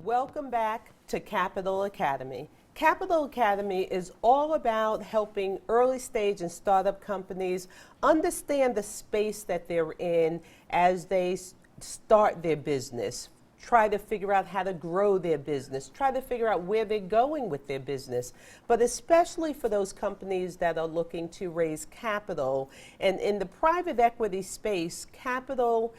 Welcome back to Capital Academy. Capital Academy is all about helping early stage and startup companies understand the space that they're in as they start their business, try to figure out how to grow their business, try to figure out where they're going with their business, but especially for those companies that are looking to raise capital. And in the private equity space, capital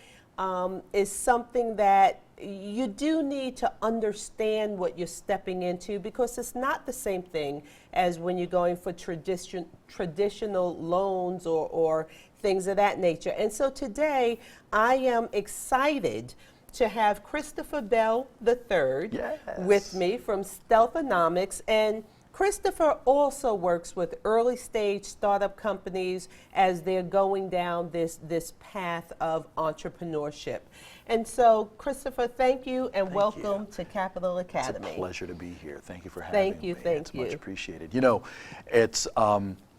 is something that you do need to understand what you're stepping into, because it's not the same thing as when you're going for traditional loans or things of that nature. And so today I am excited to have Christopher Bell III with me from Stealthonomics. And Christopher also works with early stage startup companies as they're going down this path of entrepreneurship. And so, Christopher, thank you and welcome to Capital Academy. It's a pleasure to be here. Thank you for having me. Thank It's you. much appreciated. You know, it's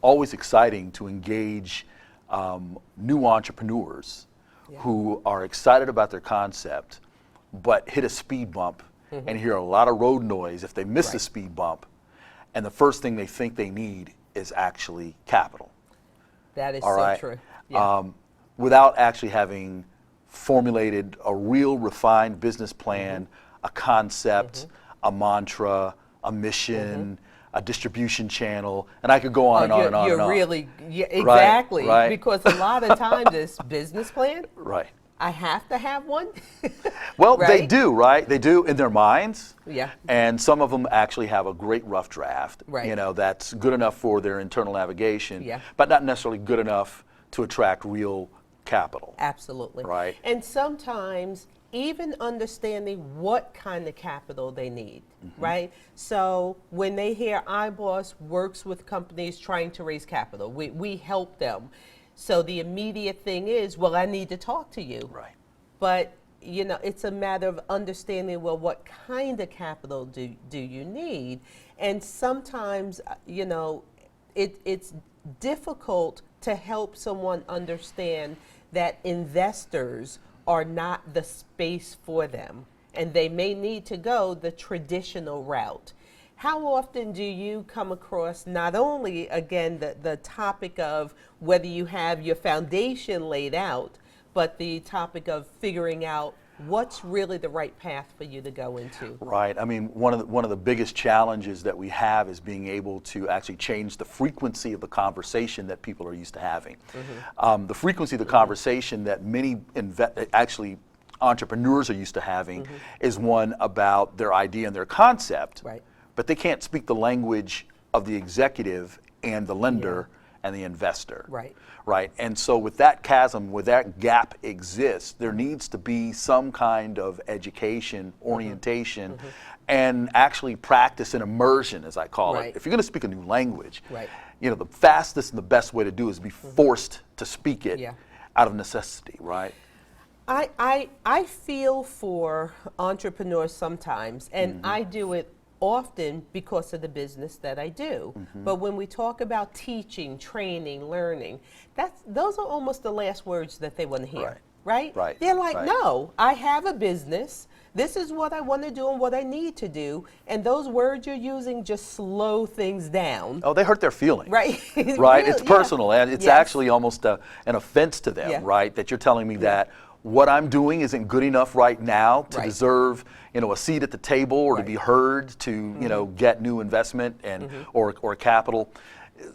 always exciting to engage new entrepreneurs who are excited about their concept, but hit a speed bump and hear a lot of road noise if they miss the speed bump. And the first thing they think they need is actually capital. That is true. Yeah. Without actually having formulated a real refined business plan, a concept, a mantra, a mission, a distribution channel, and I could go on and on and on. You're really, exactly, right. Because a lot of times it's business plan. Right. I have to have one. Well, they do, right? They do in their minds. Yeah. And some of them actually have a great rough draft, Right. That's good enough for their internal navigation, Yeah. but not necessarily good enough to attract real capital. Absolutely. Right. And sometimes even understanding what kind of capital they need, right? So when they hear iBoss works with companies trying to raise capital, we help them. So the immediate thing is, well, I need to talk to you. Right. But, it's a matter of understanding, well, what kind of capital do you need? And sometimes, it's difficult to help someone understand that investors are not the space for them, and they may need to go the traditional route. How often do you come across not only, again, the topic of whether you have your foundation laid out, but the topic of figuring out what's really the right path for you to go into? Right. I mean, one of the biggest challenges that we have is being able to actually change the frequency of the conversation that people are used to having. The frequency of the conversation that many entrepreneurs are used to having is one about their idea and their concept. Right. But they can't speak the language of the executive and the lender and the investor. Right. Right. And so with that chasm, where that gap exists, there needs to be some kind of education, orientation, and actually practice and immersion, as I call Right. it. If you're going to speak a new language, Right. The fastest and the best way to do is be forced to speak it out of necessity, right? I feel for entrepreneurs sometimes, and I do it often because of the business that I do. But when we talk about teaching, training, learning, those are almost the last words that they want to hear, right? Right. They're like, Right. no, I have a business. This is what I want to do and what I need to do. And those words you're using just slow things down. Oh, they hurt their feelings. Right. Right. Really, It's personal, and it's Yes. actually almost an offense to them, Yeah. right? That you're telling me that what I'm doing isn't good enough right now to Right. deserve, a seat at the table or to Right. be heard to, get new investment and or capital.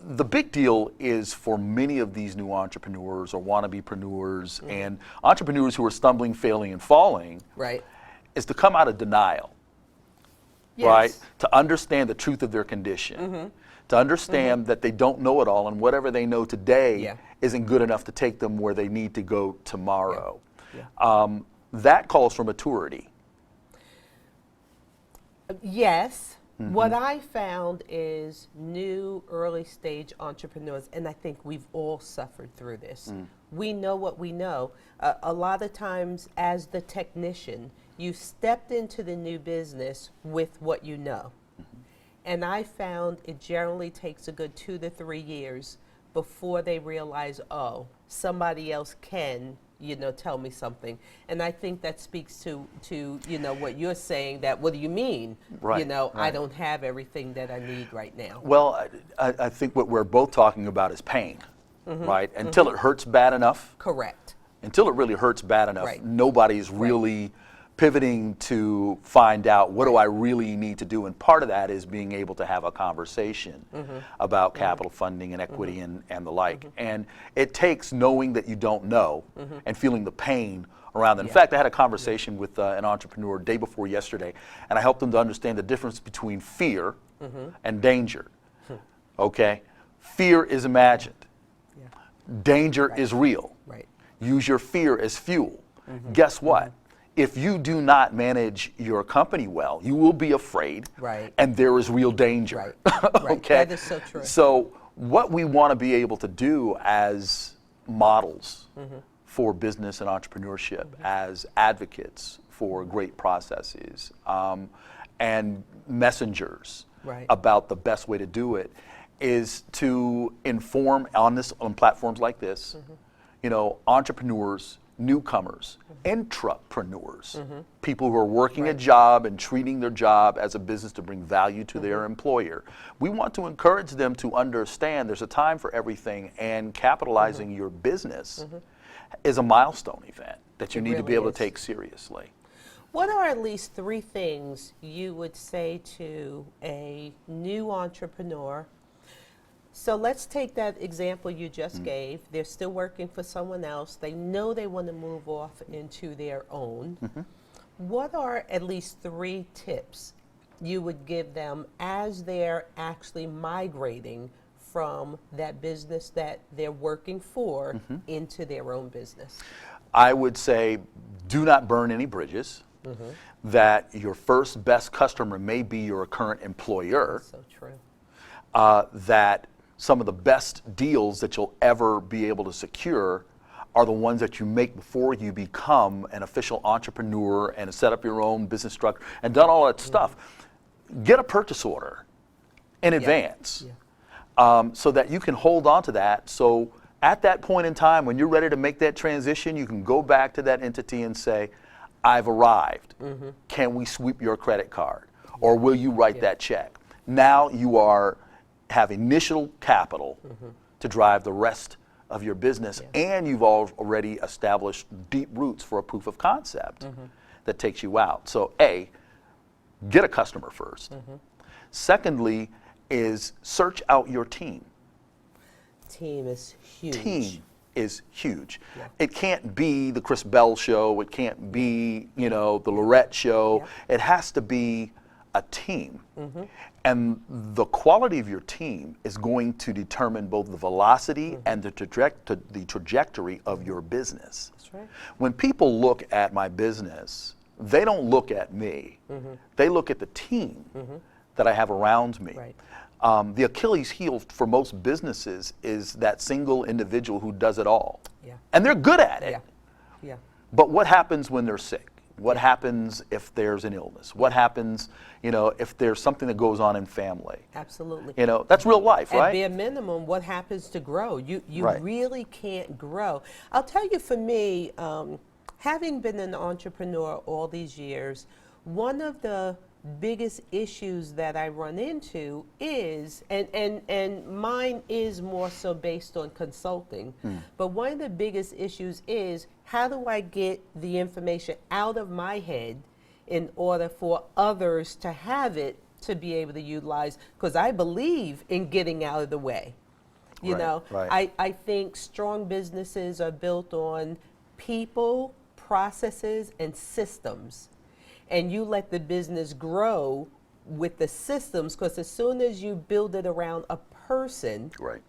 The big deal is for many of these new entrepreneurs or wannabe-preneurs and entrepreneurs who are stumbling, failing, and falling, Right. is to come out of denial. Yes. Right? To understand the truth of their condition, to understand that they don't know it all, and whatever they know today isn't good enough to take them where they need to go tomorrow. That calls for maturity. Yes. What I found is new early stage entrepreneurs, and I think we've all suffered through this. We know what we know. A lot of times, as the technician, you stepped into the new business with what you know. And I found it generally takes a good 2 to 3 years before they realize, oh, somebody else can tell me something. And I think that speaks to what you're saying, that what do you mean? Right, I right. don't have everything that I need right now. Well, I think what we're both talking about is pain, right? Until it hurts bad enough, Correct. until it really hurts bad enough, Right. nobody's really pivoting to find out what do I really need to do. And part of that is being able to have a conversation about capital funding and equity and the like. And it takes knowing that you don't know and feeling the pain around it. In fact, I had a conversation with an entrepreneur day before yesterday, and I helped them to understand the difference between fear and danger. Okay? Fear is imagined. Yeah. Danger is real. Right. Use your fear as fuel. Guess what? If you do not manage your company well, you will be afraid, Right. and there is real danger. Right. Right. Okay? That is so true. So what we want to be able to do as models for business and entrepreneurship, as advocates for great processes, and messengers Right. about the best way to do it, is to inform on platforms like this, entrepreneurs, newcomers, intrapreneurs, people who are working a job and treating their job as a business to bring value to their employer. We want to encourage them to understand there's a time for everything, and capitalizing your business is a milestone event that you need to be really able is. to take seriously. What are at least 3 things you would say to a new entrepreneur? So let's take that example you just gave. They're still working for someone else. They know they want to move off into their own. What are at least 3 tips you would give them as they're actually migrating from that business that they're working for into their own business? I would say do not burn any bridges, that your first best customer may be your current employer, So true. that some of the best deals that you'll ever be able to secure are the ones that you make before you become an official entrepreneur and set up your own business structure and done all that stuff. Get a purchase order in advance so that you can hold on to that. So at that point in time, when you're ready to make that transition, you can go back to that entity and say, I've arrived. Can we sweep your credit card? Or will you write that check? Now you have initial capital to drive the rest of your business, and you've already established deep roots for a proof of concept that takes you out. So A, get a customer first. Secondly is search out your team. Team is huge. Team is huge. Yeah. It can't be the Chris Bell show. It can't be, the Lorette show. It has to be a team. And the quality of your team is going to determine both the velocity and the trajectory of your business. That's right. When people look at my business, they don't look at me. They look at the team that I have around me. Right. The Achilles heel for most businesses is that single individual who does it all. Yeah. And they're good at it. Yeah. Yeah. But what happens when they're sick? What happens if there's an illness? What happens, if there's something that goes on in family? Absolutely. That's real life, At right? bare minimum, what happens to grow? You Right. really can't grow. I'll tell you, for me, having been an entrepreneur all these years, one of the biggest issues that I run into is, and mine is more so based on consulting, but one of the biggest issues is, how do I get the information out of my head in order for others to have it to be able to utilize? Because I believe in getting out of the way. Right. I think strong businesses are built on people, processes, and systems. And you let the business grow with the systems, because as soon as you build it around a person, Right.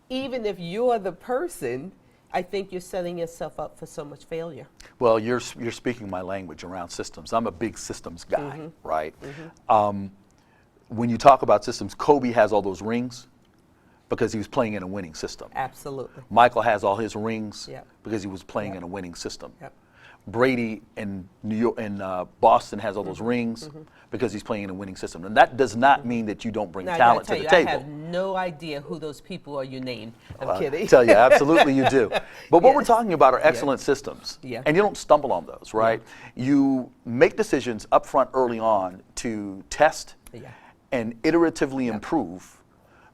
even if you're the person, I think you're setting yourself up for so much failure. Well, you're speaking my language around systems. I'm a big systems guy, right? When you talk about systems, Kobe has all those rings because he was playing in a winning system. Absolutely. Michael has all his rings Yep. because he was playing Yep. in a winning system. Yep. Brady in New York, in Boston has all those rings because he's playing in a winning system. And that does not mean that you don't bring Now, I talent gotta to the tell you, table. I have no idea who those people are you named. I'm kidding. I tell you, absolutely you do. But what we're Yes. talking about are excellent systems. Yeah. And you don't stumble on those, right? You make decisions up front early on to test Yeah. and iteratively improve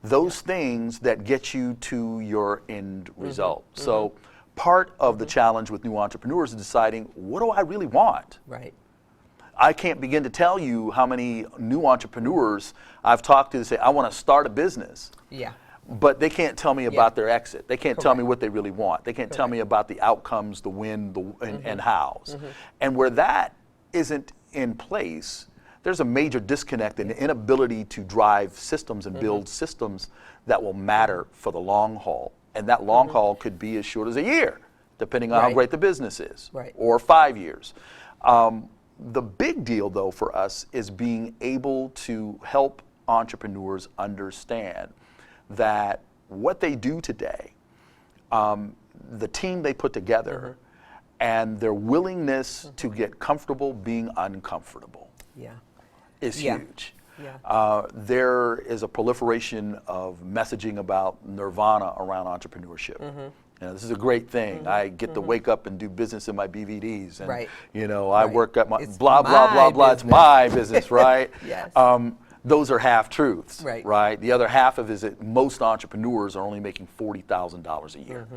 those things that get you to your end result. So part of the challenge with new entrepreneurs is deciding, what do I really want? Right. I can't begin to tell you how many new entrepreneurs I've talked to that say, I want to start a business. Yeah. But they can't tell me about their exit. They can't tell me Correct. what they really want. They can't tell me about the outcomes, the when, and hows. Mm-hmm. And where that isn't in place, there's a major disconnect in the inability to drive systems and build systems that will matter for the long haul. And that long haul could be as short as a year, depending on how Right. great the business is, Right. or 5 years. The big deal, though, for us is being able to help entrepreneurs understand that what they do today, the team they put together, and their willingness to get comfortable being uncomfortable Yeah. is Yeah. huge. Yeah. There is a proliferation of messaging about nirvana around entrepreneurship. You know, this is a great thing. I get to wake up and do business in my BVDs, and Right. you know, I Right. work at my It's blah blah blah my blah. It's business. my business, right? Yes. Those are half truths, Right. right? The other half of it is that most entrepreneurs are only making $40,000 a year.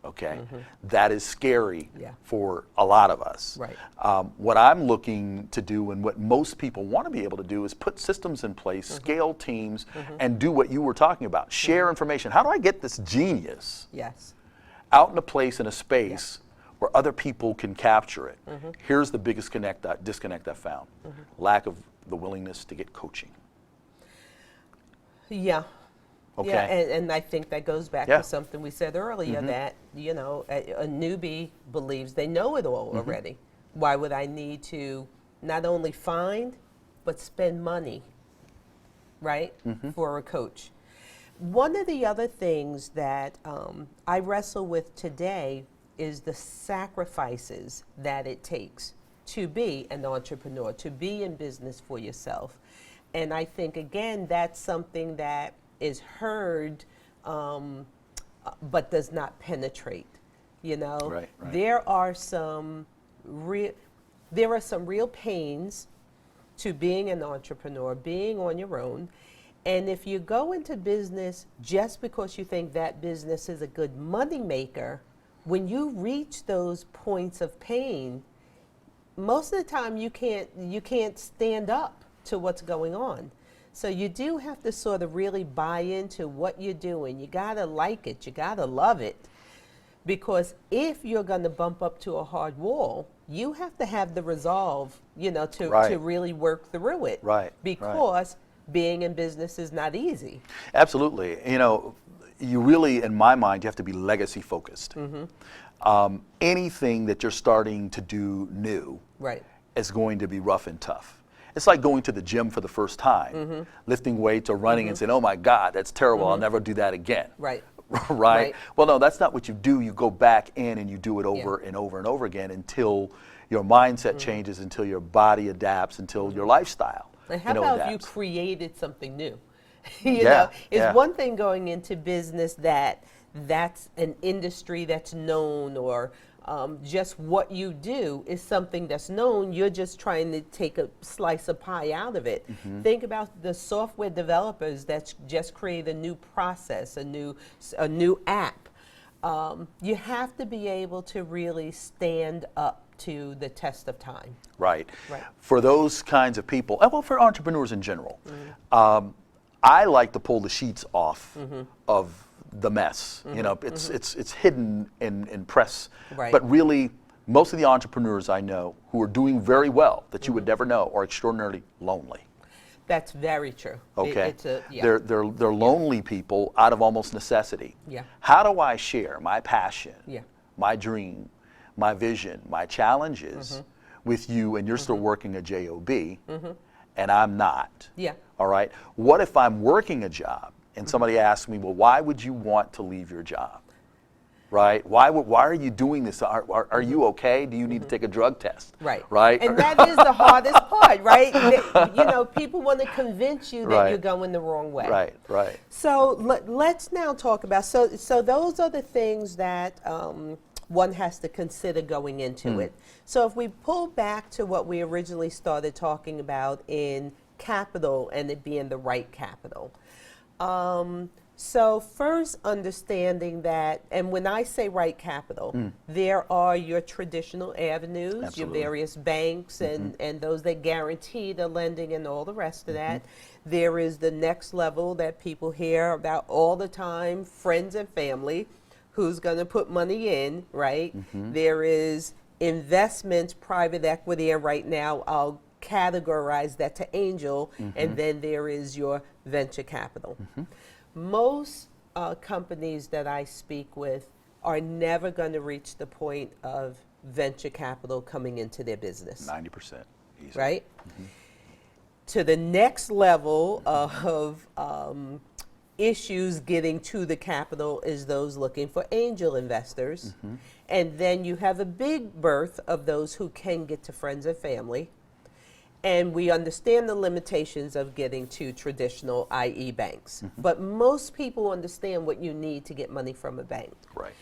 Okay, that is scary Yeah. for a lot of us. Right. What I'm looking to do, and what most people want to be able to do, is put systems in place, scale teams, and do what you were talking about. Share information. How do I get this genius Yes. out in a place, in a space where other people can capture it? Here's the biggest disconnect I found: lack of the willingness to get coaching. Yeah. Okay. Yeah, and I think that goes back Yeah. to something we said earlier that, you know, a newbie believes they know it all already. Why would I need to not only find, but spend money, right, for a coach? One of the other things that I wrestle with today is the sacrifices that it takes to be an entrepreneur, to be in business for yourself. And I think, again, that's something that is heard but does not penetrate. You know, Right, right. there are some real pains to being an entrepreneur, being on your own. And if you go into business just because you think that business is a good money maker, when you reach those points of pain, most of the time you can't stand up to what's going on. So you do have to sort of really buy into what you're doing. You gotta like it, you gotta love it. Because if you're gonna bump up to a hard wall, you have to have the resolve, you know, to Right. really work through it. Right, Because being in business is not easy. Absolutely. You know, you really, in my mind, you have to be legacy focused. Anything that you're starting to do new Right. is going to be rough and tough. It's like going to the gym for the first time, lifting weights or running and saying, oh my God, that's terrible, I'll never do that again. Right. Right? Right. Well, no, that's not what you do. You go back in and you do it over and over and over again until your mindset changes, until your body adapts, until your lifestyle And how about if you adapts. created something new? you Yeah, know, it's yeah. one thing going into business that's an industry that's known, or just what you do is something that's known. You're just trying to take a slice of pie out of it. Think about the software developers that just create a new process, a new app. You have to be able to really stand up to the test of time. Right. Right. For those kinds of people, and well, for entrepreneurs in general, I like to pull the sheets off of the mess. You know, it's hidden in press. Right. But really, most of the entrepreneurs I know who are doing very well that you would never know are extraordinarily lonely. That's very true. Okay. Yeah. They're lonely people out of almost necessity. Yeah. How do I share my passion, Yeah. my dream, my vision, my challenges with you, and you're still working a job, and I'm not? Yeah. All right. What if I'm working a job and somebody asks me, well, why would you want to leave your job? right? Why are you doing this? Are you okay? Do you need to take a drug test? Right. Right? And that is the hardest part, right? You know, people want to convince you that Right. you're going the wrong way. Right, right. So let's now talk about, so those are the things that one has to consider going into it. So if we pull back to what we originally started talking about in capital and it being the right capital. So first understanding that, and when I say right capital, there are your traditional avenues, Absolutely. your various banks and those that guarantee the lending and all the rest of that. There is the next level that people hear about all the time, friends and family, who's going to put money in, right? There is investments, private equity, and right now I'll categorize that to angel, and then there is your venture capital. Most companies that I speak with are never going to reach the point of venture capital coming into their business, 90%. Easy. right? To the next level of issues getting to the capital is those looking for angel investors. And then you have a big berth of those who can get to friends and family. And we understand the limitations of getting to traditional, i.e. banks. But most people understand what you need to get money from a bank. Right.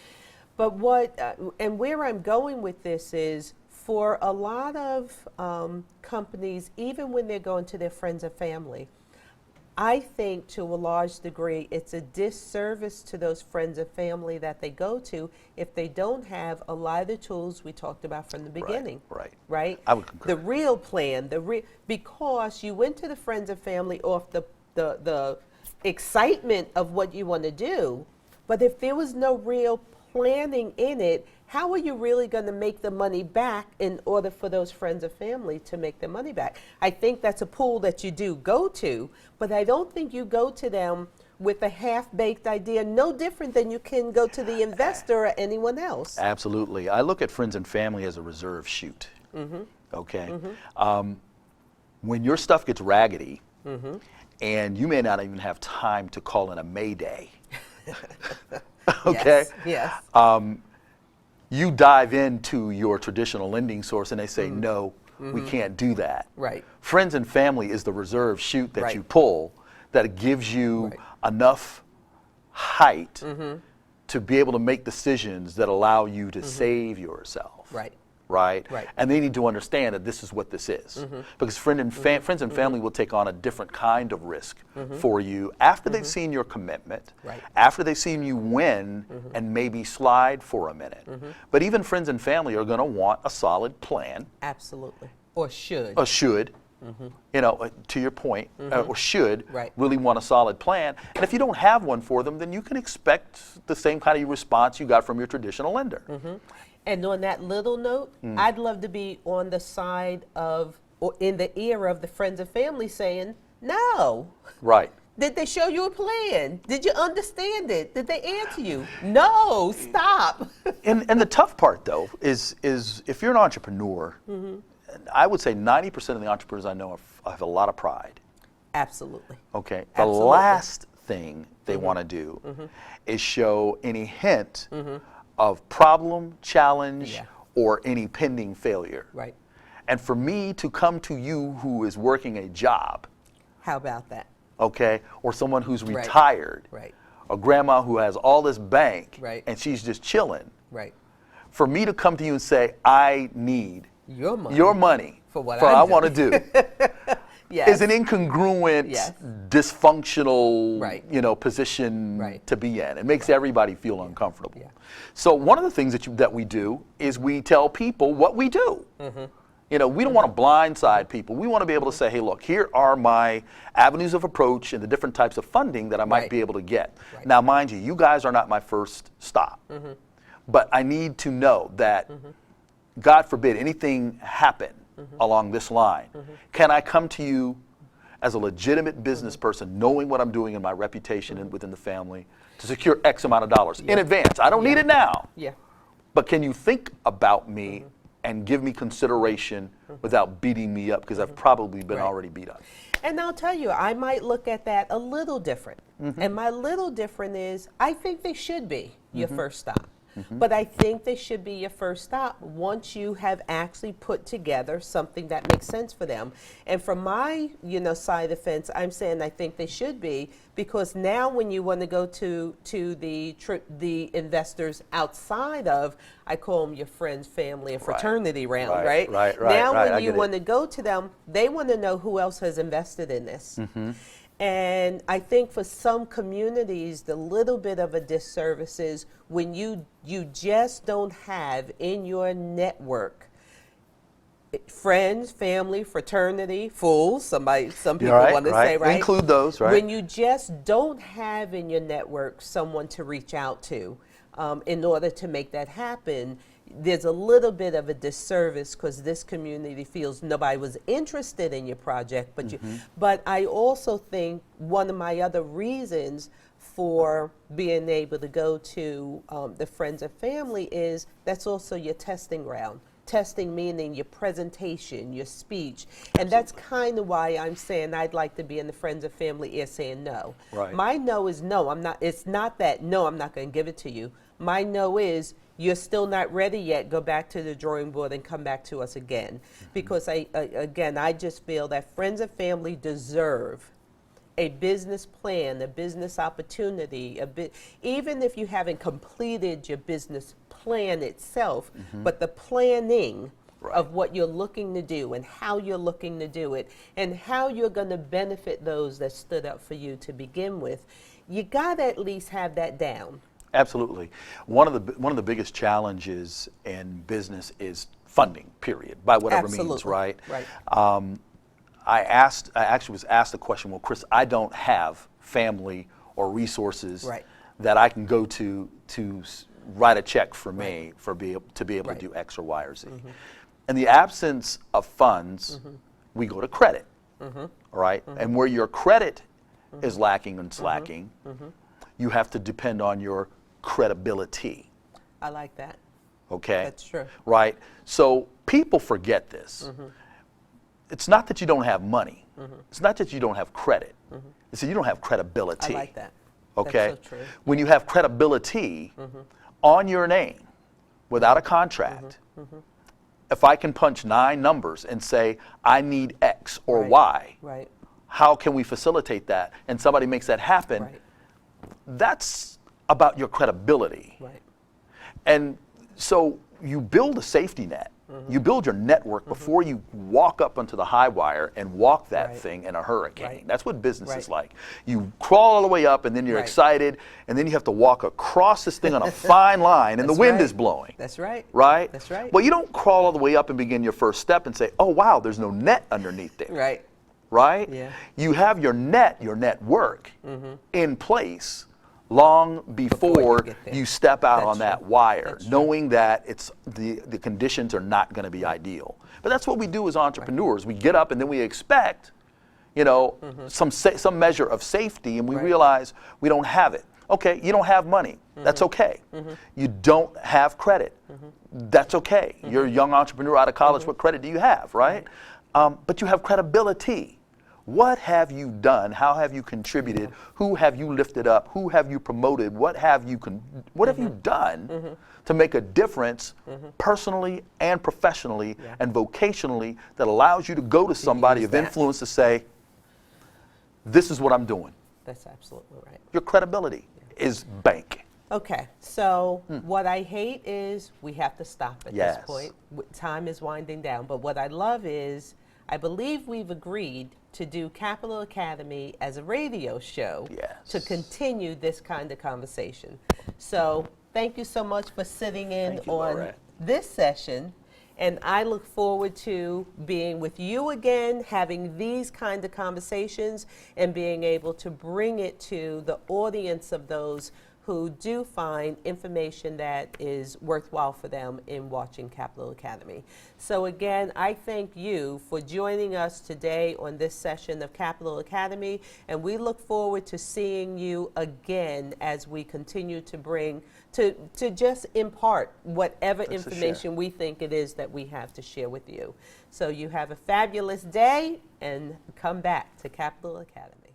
But what, and where I'm going with this is, for a lot of companies, even when they're going to their friends and family, I think to a large degree it's a disservice to those friends and family that they go to if they don't have a lot of the tools we talked about from the beginning. Right. Right? I would concur. The real plan, because you went to the friends and family off the excitement of what you want to do, but if there was no real planning in it, how are you really going to make the money back in order for those friends and family to make the money back? I think that's a pool that you do go to, but I don't think you go to them with a half-baked idea, no different than you can go to the investor or anyone else. Absolutely. I look at friends and family as a reserve chute. Okay? When your stuff gets raggedy, and you may not even have time to call in a Mayday, okay? Yes. You dive into your traditional lending source and they say, no, we can't do that. Right. Friends and family is the reserve chute that Right. you pull that gives you Right. enough height to be able to make decisions that allow you to save yourself. Right. Right? Right. And they need to understand that this is what this is. Because friends and family will take on a different kind of risk for you after they've seen your commitment, Right. after they've seen you win and maybe slide for a minute. But even friends and family are going to want a solid plan, Absolutely. Or should. or should, you know, to your point, or should Right. really want a solid plan. And if you don't have one for them, then you can expect the same kind of response you got from your traditional lender. And on that little note, I'd love to be on the side of, or in the ear of the friends and family saying, no. Right. Did they show you a plan? Did you understand it? Did they answer you? No, stop. And the tough part, though, is if you're an entrepreneur, I would say 90% of the entrepreneurs I know have a lot of pride. Absolutely. Okay. The Absolutely. last thing they want to do is show any hint of problem, challenge, Yeah. or any pending failure. Right. And for me to come to you who is working a job, How about that? okay, or someone who's Right. retired, Right. a grandma who has all this bank, Right. and she's just chilling, Right. for me to come to you and say, I need Your money. your money For what I I'm want to do Yes. is an incongruent, Yes. dysfunctional, Right. you know, position Right. to be in. It makes everybody feel uncomfortable. Yeah. So one of the things that we do is we tell people what we do. You know, we don't want to blindside people. We want to be able to say, hey, look, here are my avenues of approach and the different types of funding that I might Right. be able to get. Right. Now, mind you, you guys are not my first stop. But I need to know that, God forbid, anything happen along this line. Can I come to you as a legitimate business person, knowing what I'm doing in my reputation and within the family, to secure X amount of dollars in advance? I don't need it now. Yeah. But can you think about me and give me consideration without beating me up? Because I've probably been Right. already beat up. And I'll tell you, I might look at that a little different. And my little different is, I think they should be your first stop. But I think they should be your first stop once you have actually put together something that makes sense for them. And from my, side of the fence, I'm saying I think they should be, because now when you want to go to the investors outside of, I call them your friends, family, and fraternity round, right? Now when you want to go to them, they want to know who else has invested in this. And I think for some communities, the little bit of a disservice is when you just don't have in your network friends, family, fraternity, fools. Some people want to say, right? Include those, right? When you just don't have in your network someone to reach out to in order to make that happen, there's a little bit of a disservice because this community feels nobody was interested in your project. But I also think one of my other reasons for being able to go to the friends and family is that's also your testing ground. Testing meaning your presentation, your speech. And that's kind of why I'm saying I'd like to be in the friends and family ear saying no. Right. My no is no. It's not that no, I'm not going to give it to you. My no is you're still not ready yet. Go back to the drawing board and come back to us again. Because I just feel that friends and family deserve a business plan, a business opportunity, even if you haven't completed your business plan itself, but the planning of what you're looking to do and how you're looking to do it and how you're going to benefit those that stood up for you to begin with, you got to at least have that down. Absolutely. One of the biggest challenges in business is funding, period, by whatever means, right? Right. I actually was asked the question, well, Chris, I don't have family or resources that I can go to write a check for me to be able to do X or Y or Z. In the absence of funds, we go to credit, all right? And where your credit is lacking and slacking, you have to depend on your credibility. I like that. Okay? That's true. Right? So people forget this. It's not that you don't have money. It's not that you don't have credit. It's that you don't have credibility. I like that. Okay? That's so true. When you have credibility on your name without a contract, if I can punch 9 numbers and say, I need X or Y, how can we facilitate that? And somebody makes that happen. That's about your credibility. And so you build a safety net. You build your network before you walk up onto the high wire and walk that thing in a hurricane. That's what business is like. You crawl all the way up and then you're excited and then you have to walk across this thing on a fine line and the wind is blowing. That's right. Right? That's right. Well, you don't crawl all the way up and begin your first step and say, oh, wow, there's no net underneath there. Right? Yeah. You have your network in place long before you step out on that wire, knowing that the conditions are not going to be ideal. But that's what we do as entrepreneurs. We get up and then we expect, some measure of safety, and we realize we don't have it. Okay, you don't have money. That's okay. You don't have credit. That's okay. You're a young entrepreneur out of college. What credit do you have, right? But you have credibility. What have you done? How have you contributed? Who have you lifted up? Who have you promoted? What have you done to make a difference personally and professionally and vocationally that allows you to go to somebody of influence to say, this is what I'm doing? That's absolutely right. Your credibility is bank. Okay, so what I hate is we have to stop at this point. Time is winding down, but what I love is I believe we've agreed to do Capital Academy as a radio show to continue this kind of conversation. So thank you so much for sitting in on this session. And I look forward to being with you again, having these kind of conversations and being able to bring it to the audience of those who do find information that is worthwhile for them in watching Capital Academy. So again, I thank you for joining us today on this session of Capital Academy, and we look forward to seeing you again as we continue to bring, to just impart whatever information we think it is that we have to share with you. So you have a fabulous day, and come back to Capital Academy.